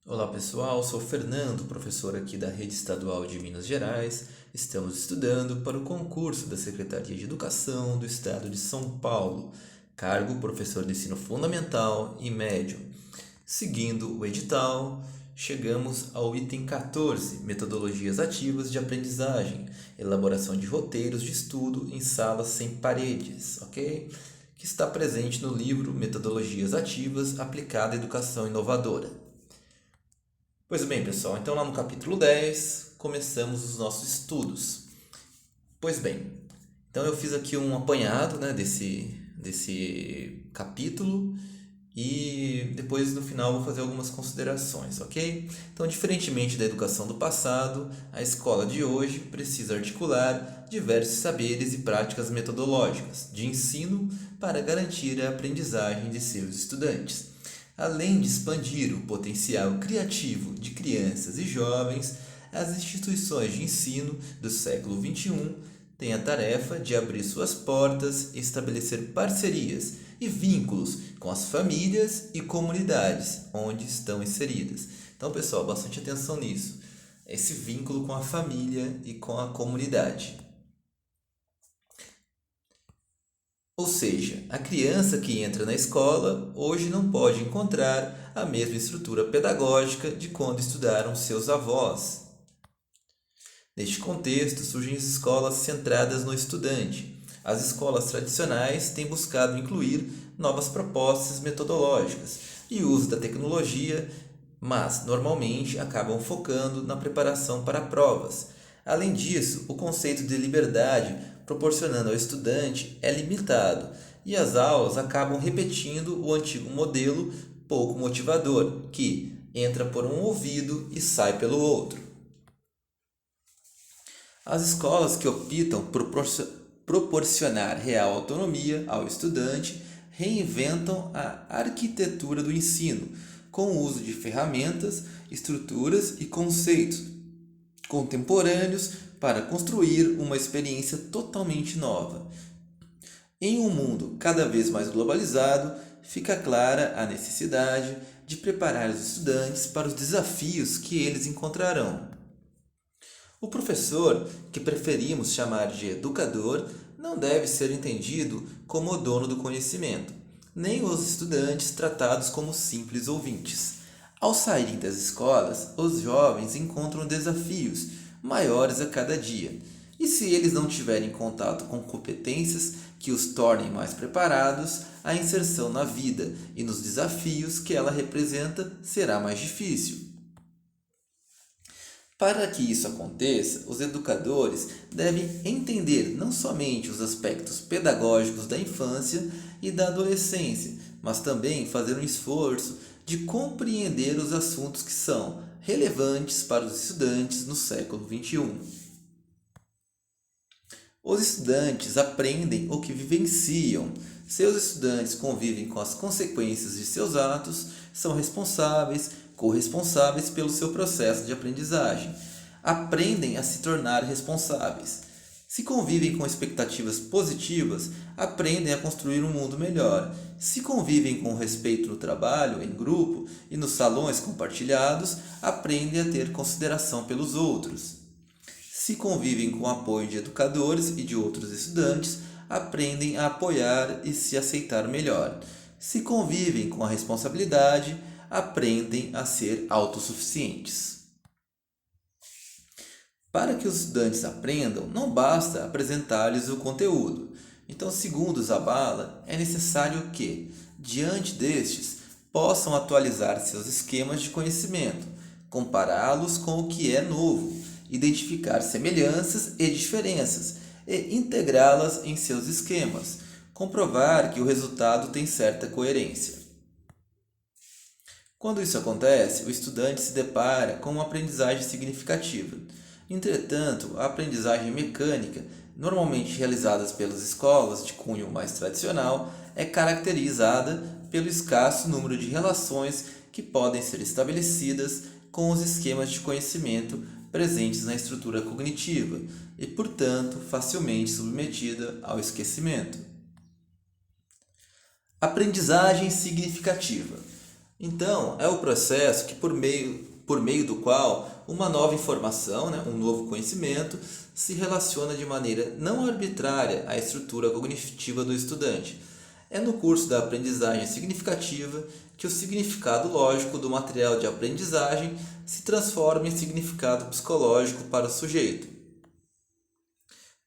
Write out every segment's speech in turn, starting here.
Olá pessoal, sou Fernando, professor aqui da Rede Estadual de Minas Gerais. Estamos estudando para o concurso da Secretaria de Educação do Estado de São Paulo, cargo professor de ensino fundamental e médio. Seguindo o edital, chegamos ao item 14, metodologias ativas de aprendizagem, elaboração de roteiros de estudo em salas sem paredes, ok? Que está presente no livro Metodologias Ativas aplicada à Educação Inovadora. Pois bem, pessoal, então lá no capítulo 10 começamos os nossos estudos. Pois bem, então eu fiz aqui um apanhado, né, desse capítulo e depois no final vou fazer algumas considerações, ok? Então, diferentemente da educação do passado, a escola de hoje precisa articular diversos saberes e práticas metodológicas de ensino para garantir a aprendizagem de seus estudantes. Além de expandir o potencial criativo de crianças e jovens, as instituições de ensino do século XXI têm a tarefa de abrir suas portas e estabelecer parcerias e vínculos com as famílias e comunidades onde estão inseridas. Então, pessoal, bastante atenção nisso. Esse vínculo com a família e com a comunidade. Ou seja, a criança que entra na escola hoje não pode encontrar a mesma estrutura pedagógica de quando estudaram seus avós. Neste contexto, surgem as escolas centradas no estudante. As escolas tradicionais têm buscado incluir novas propostas metodológicas e o uso da tecnologia, mas normalmente acabam focando na preparação para provas. Além disso, o conceito de liberdade proporcionando ao estudante é limitado e as aulas acabam repetindo o antigo modelo pouco motivador, que entra por um ouvido e sai pelo outro. As escolas que optam por proporcionar real autonomia ao estudante reinventam a arquitetura do ensino, com o uso de ferramentas, estruturas e conceitos contemporâneos para construir uma experiência totalmente nova. Em um mundo cada vez mais globalizado, fica clara a necessidade de preparar os estudantes para os desafios que eles encontrarão. O professor, que preferimos chamar de educador, não deve ser entendido como o dono do conhecimento, nem os estudantes tratados como simples ouvintes. Ao saírem das escolas, os jovens encontram desafios maiores a cada dia, e se eles não tiverem contato com competências que os tornem mais preparados, a inserção na vida e nos desafios que ela representa será mais difícil. Para que isso aconteça, os educadores devem entender não somente os aspectos pedagógicos da infância e da adolescência, mas também fazer um esforço de compreender os assuntos que são relevantes para os estudantes no século XXI. Os estudantes aprendem o que vivenciam. Seus estudantes convivem com as consequências de seus atos, são responsáveis, corresponsáveis pelo seu processo de aprendizagem. Aprendem a se tornar responsáveis. Se convivem com expectativas positivas, aprendem a construir um mundo melhor. Se convivem com respeito no trabalho, em grupo e nos salões compartilhados, aprendem a ter consideração pelos outros. Se convivem com o apoio de educadores e de outros estudantes, aprendem a apoiar e se aceitar melhor. Se convivem com a responsabilidade, aprendem a ser autossuficientes. Para que os estudantes aprendam, não basta apresentar-lhes o conteúdo. Então, segundo Zabala, é necessário que, diante destes, possam atualizar seus esquemas de conhecimento, compará-los com o que é novo, identificar semelhanças e diferenças e integrá-las em seus esquemas, comprovar que o resultado tem certa coerência. Quando isso acontece, o estudante se depara com uma aprendizagem significativa. Entretanto, a aprendizagem mecânica, normalmente realizada pelas escolas de cunho mais tradicional, é caracterizada pelo escasso número de relações que podem ser estabelecidas com os esquemas de conhecimento presentes na estrutura cognitiva e, portanto, facilmente submetida ao esquecimento. Aprendizagem significativa. Então, é o processo que por meio do qual uma nova informação, né, um novo conhecimento, se relaciona de maneira não arbitrária à estrutura cognitiva do estudante. É no curso da aprendizagem significativa que o significado lógico do material de aprendizagem se transforma em significado psicológico para o sujeito.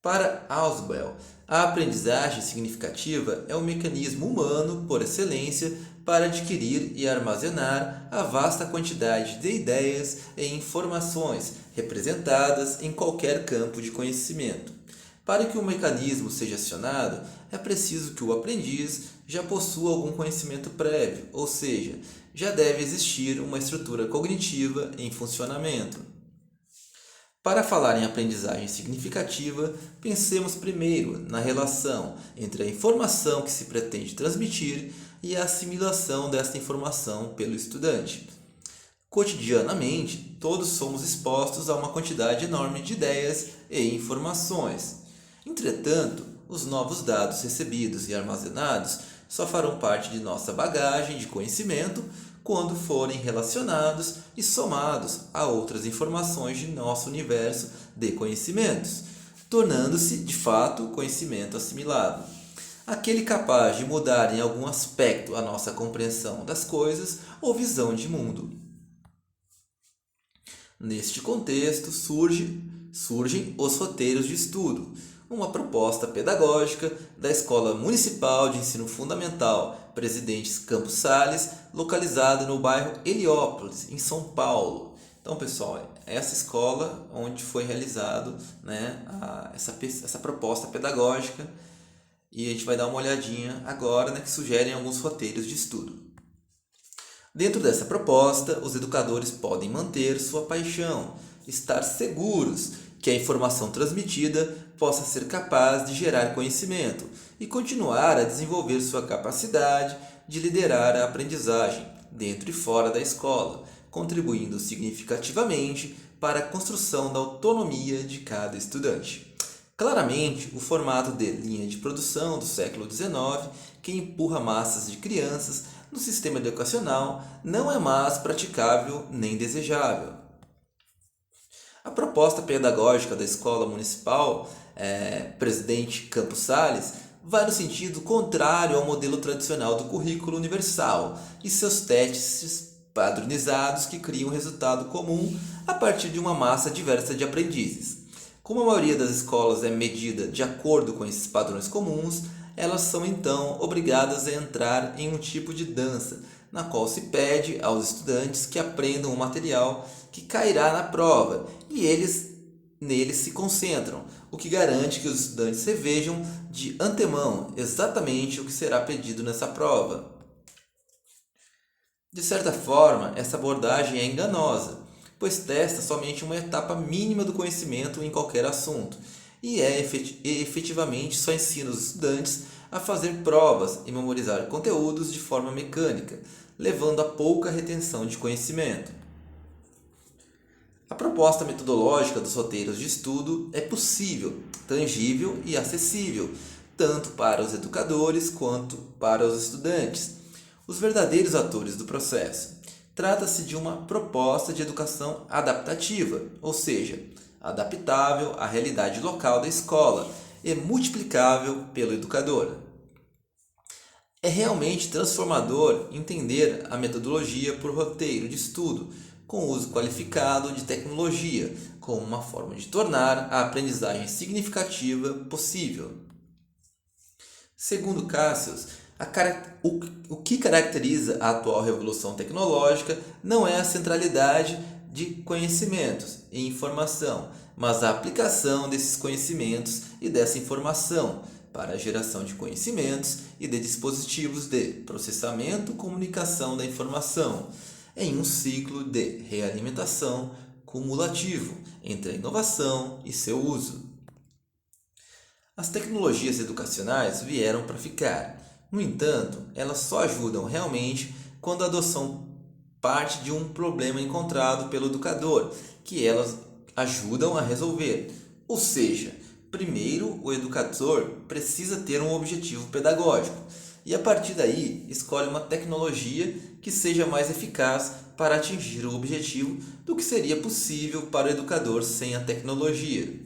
Para Ausubel, a aprendizagem significativa é um mecanismo humano, por excelência, para adquirir e armazenar a vasta quantidade de ideias e informações representadas em qualquer campo de conhecimento. Para que o mecanismo seja acionado, é preciso que o aprendiz já possua algum conhecimento prévio, ou seja, já deve existir uma estrutura cognitiva em funcionamento. Para falar em aprendizagem significativa, pensemos primeiro na relação entre a informação que se pretende transmitir e a assimilação desta informação pelo estudante. Cotidianamente, todos somos expostos a uma quantidade enorme de ideias e informações. Entretanto, os novos dados recebidos e armazenados só farão parte de nossa bagagem de conhecimento quando forem relacionados e somados a outras informações de nosso universo de conhecimentos, tornando-se, de fato, conhecimento assimilado. Aquele capaz de mudar em algum aspecto a nossa compreensão das coisas ou visão de mundo. Neste contexto surgem os roteiros de estudo, uma proposta pedagógica da Escola Municipal de Ensino Fundamental Presidente Campos Sales, localizada no bairro Heliópolis, em São Paulo. Então, pessoal, é essa escola onde foi realizado, né, essa proposta pedagógica, e a gente vai dar uma olhadinha agora, né, que sugerem alguns roteiros de estudo. Dentro dessa proposta, os educadores podem manter sua paixão, estar seguros que a informação transmitida possa ser capaz de gerar conhecimento e continuar a desenvolver sua capacidade de liderar a aprendizagem dentro e fora da escola, contribuindo significativamente para a construção da autonomia de cada estudante. Claramente, o formato de linha de produção do século XIX, que empurra massas de crianças no sistema educacional, não é mais praticável nem desejável. A proposta pedagógica da Escola Municipal Presidente Campos Sales vai no sentido contrário ao modelo tradicional do currículo universal e seus testes padronizados que criam um resultado comum a partir de uma massa diversa de aprendizes. Como a maioria das escolas é medida de acordo com esses padrões comuns, elas são então obrigadas a entrar em um tipo de dança, na qual se pede aos estudantes que aprendam o material que cairá na prova e eles neles se concentram, o que garante que os estudantes revejam de antemão exatamente o que será pedido nessa prova. De certa forma, essa abordagem é enganosa, pois testa somente uma etapa mínima do conhecimento em qualquer assunto, e efetivamente só ensina os estudantes a fazer provas e memorizar conteúdos de forma mecânica, levando a pouca retenção de conhecimento. A proposta metodológica dos roteiros de estudo é possível, tangível e acessível, tanto para os educadores quanto para os estudantes, os verdadeiros atores do processo. Trata-se de uma proposta de educação adaptativa, ou seja, adaptável à realidade local da escola e multiplicável pelo educador. É realmente transformador entender a metodologia por roteiro de estudo, com uso qualificado de tecnologia, como uma forma de tornar a aprendizagem significativa possível. Segundo Cassius, o que caracteriza a atual revolução tecnológica não é a centralidade de conhecimentos e informação, mas a aplicação desses conhecimentos e dessa informação para a geração de conhecimentos e de dispositivos de processamento e comunicação da informação, em um ciclo de realimentação cumulativo entre a inovação e seu uso. As tecnologias educacionais vieram para ficar. No entanto, elas só ajudam realmente quando a adoção parte de um problema encontrado pelo educador, que elas ajudam a resolver. Ou seja, primeiro o educador precisa ter um objetivo pedagógico e a partir daí escolhe uma tecnologia que seja mais eficaz para atingir o objetivo do que seria possível para o educador sem a tecnologia.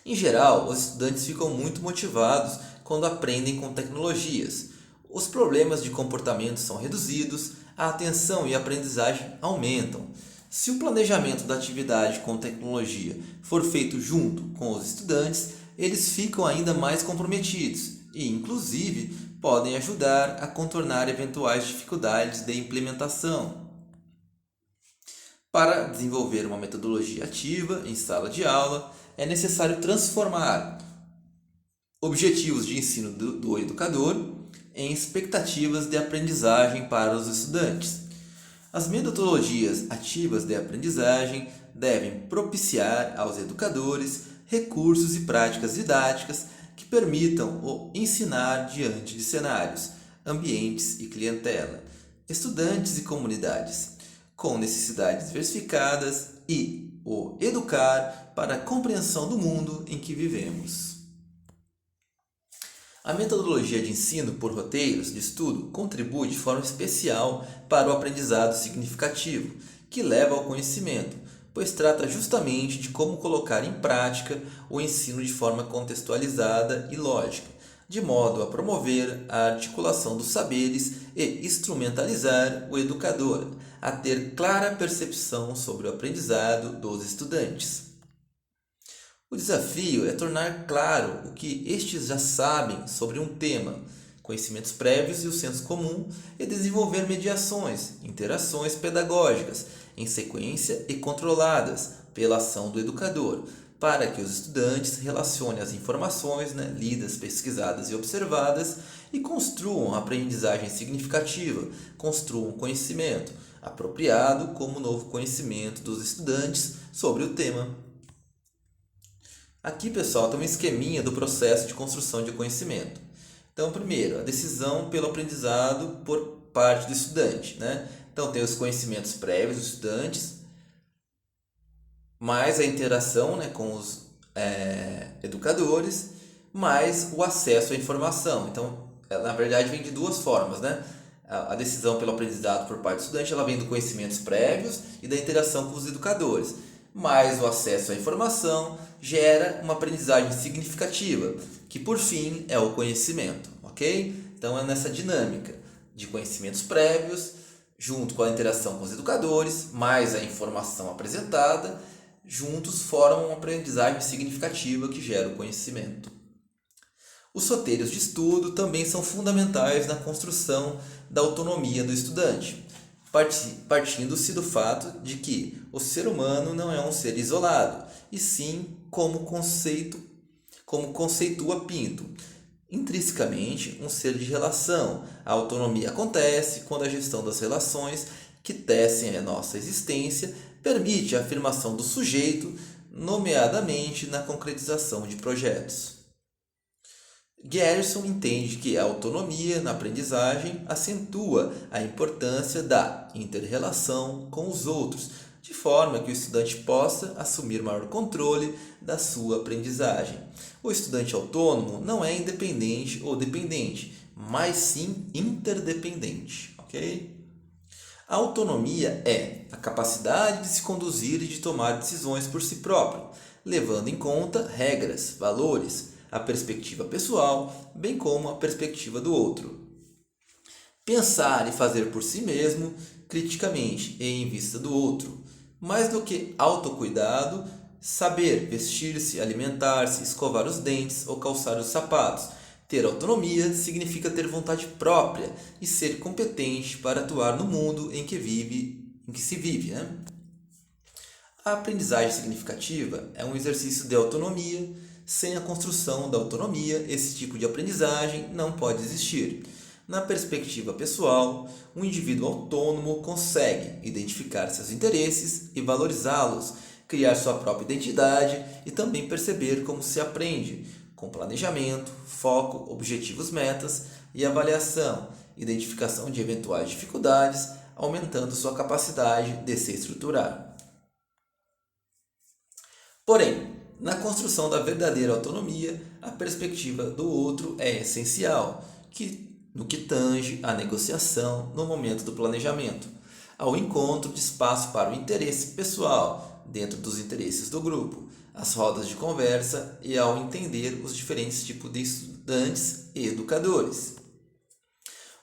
Em geral, os estudantes ficam muito motivados quando aprendem com tecnologias. Os problemas de comportamento são reduzidos, a atenção e a aprendizagem aumentam. Se o planejamento da atividade com tecnologia for feito junto com os estudantes, eles ficam ainda mais comprometidos e, inclusive, podem ajudar a contornar eventuais dificuldades de implementação. Para desenvolver uma metodologia ativa em sala de aula, é necessário transformar objetivos de ensino do educador em expectativas de aprendizagem para os estudantes. As metodologias ativas de aprendizagem devem propiciar aos educadores recursos e práticas didáticas que permitam o ensinar diante de cenários, ambientes e clientela, estudantes e comunidades, com necessidades diversificadas e o educar para a compreensão do mundo em que vivemos. A metodologia de ensino por roteiros de estudo contribui de forma especial para o aprendizado significativo, que leva ao conhecimento, pois trata justamente de como colocar em prática o ensino de forma contextualizada e lógica, de modo a promover a articulação dos saberes e instrumentalizar o educador a ter clara percepção sobre o aprendizado dos estudantes. O desafio é tornar claro o que estes já sabem sobre um tema, conhecimentos prévios e o senso comum, e desenvolver mediações, interações pedagógicas, em sequência e controladas pela ação do educador, para que os estudantes relacionem as informações lidas, pesquisadas e observadas e construam a aprendizagem significativa, construam conhecimento apropriado como novo conhecimento dos estudantes sobre o tema. Aqui, pessoal, tem um esqueminha do processo de construção de conhecimento. Então, primeiro, a decisão pelo aprendizado por parte do estudante. Então, tem os conhecimentos prévios dos estudantes, mais a interação com os educadores, mais o acesso à informação. Então, na verdade, vem de duas formas. A decisão pelo aprendizado por parte do estudante ela vem dos conhecimentos prévios e da interação com os educadores, mais o acesso à informação gera uma aprendizagem significativa, que por fim é o conhecimento, ok? Então é nessa dinâmica de conhecimentos prévios, junto com a interação com os educadores, mais a informação apresentada, juntos formam uma aprendizagem significativa que gera o conhecimento. Os roteiros de estudo também são fundamentais na construção da autonomia do estudante, partindo-se do fato de que o ser humano não é um ser isolado, e sim como conceitua Pinto, intrinsecamente um ser de relação. A autonomia acontece quando a gestão das relações que tecem a nossa existência permite a afirmação do sujeito, nomeadamente na concretização de projetos. Gerson entende que a autonomia na aprendizagem acentua a importância da inter-relação com os outros, de forma que o estudante possa assumir maior controle da sua aprendizagem. O estudante autônomo não é independente ou dependente, mas sim interdependente, ok? A autonomia é a capacidade de se conduzir e de tomar decisões por si próprio, levando em conta regras, valores, a perspectiva pessoal, bem como a perspectiva do outro. Pensar e fazer por si mesmo, criticamente e em vista do outro. Mais do que autocuidado, saber vestir-se, alimentar-se, escovar os dentes ou calçar os sapatos. Ter autonomia significa ter vontade própria e ser competente para atuar no mundo em que se vive. A aprendizagem significativa é um exercício de autonomia. Sem a construção da autonomia, esse tipo de aprendizagem não pode existir. Na perspectiva pessoal, um indivíduo autônomo consegue identificar seus interesses e valorizá-los, criar sua própria identidade e também perceber como se aprende, com planejamento, foco, objetivos, metas e avaliação, identificação de eventuais dificuldades, aumentando sua capacidade de se estruturar. Porém, na construção da verdadeira autonomia, a perspectiva do outro é essencial, que no que tange à negociação no momento do planejamento, ao encontro de espaço para o interesse pessoal dentro dos interesses do grupo, as rodas de conversa e ao entender os diferentes tipos de estudantes e educadores.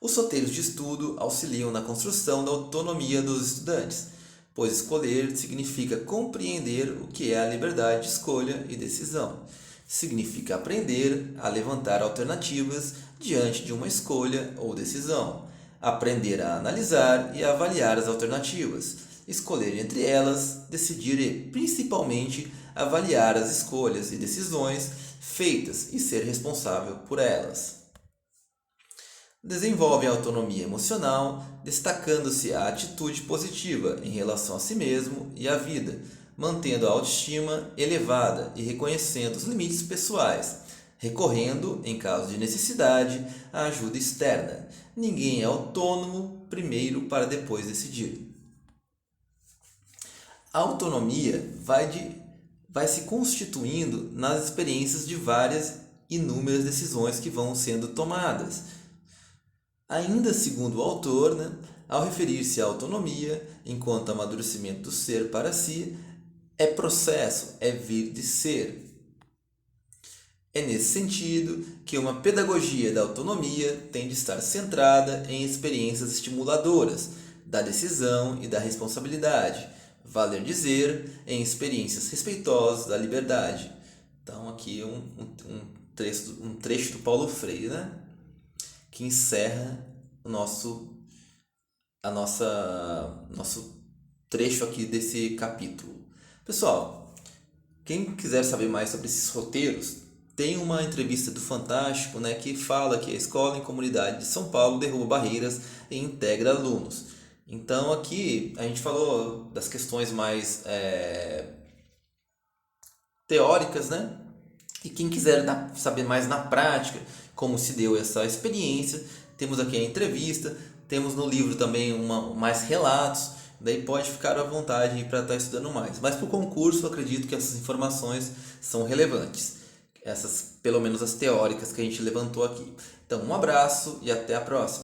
Os roteiros de estudo auxiliam na construção da autonomia dos estudantes, pois escolher significa compreender o que é a liberdade de escolha e decisão. Significa aprender a levantar alternativas diante de uma escolha ou decisão, aprender a analisar e avaliar as alternativas, escolher entre elas, decidir e, principalmente, avaliar as escolhas e decisões feitas e ser responsável por elas. Desenvolve a autonomia emocional, destacando-se a atitude positiva em relação a si mesmo e à vida, mantendo a autoestima elevada e reconhecendo os limites pessoais, recorrendo, em caso de necessidade, à ajuda externa. Ninguém é autônomo primeiro para depois decidir. A autonomia vai se constituindo nas experiências de várias inúmeras decisões que vão sendo tomadas. Ainda segundo o autor, ao referir-se à autonomia, enquanto amadurecimento do ser para si, é processo, é vir de ser. É nesse sentido que uma pedagogia da autonomia tem de estar centrada em experiências estimuladoras da decisão e da responsabilidade, valer dizer, em experiências respeitosas da liberdade. Então aqui um trecho do Paulo Freire, que encerra o nosso trecho aqui desse capítulo. Pessoal, quem quiser saber mais sobre esses roteiros, tem uma entrevista do Fantástico, que fala que a escola em comunidade de São Paulo derruba barreiras e integra alunos. Então aqui a gente falou das questões mais teóricas, E quem quiser saber mais na prática como se deu essa experiência, temos aqui a entrevista, temos no livro também mais relatos, daí pode ficar à vontade para estar estudando mais. Mas para o concurso eu acredito que essas informações são relevantes, essas pelo menos as teóricas que a gente levantou aqui. Então um abraço e até a próxima!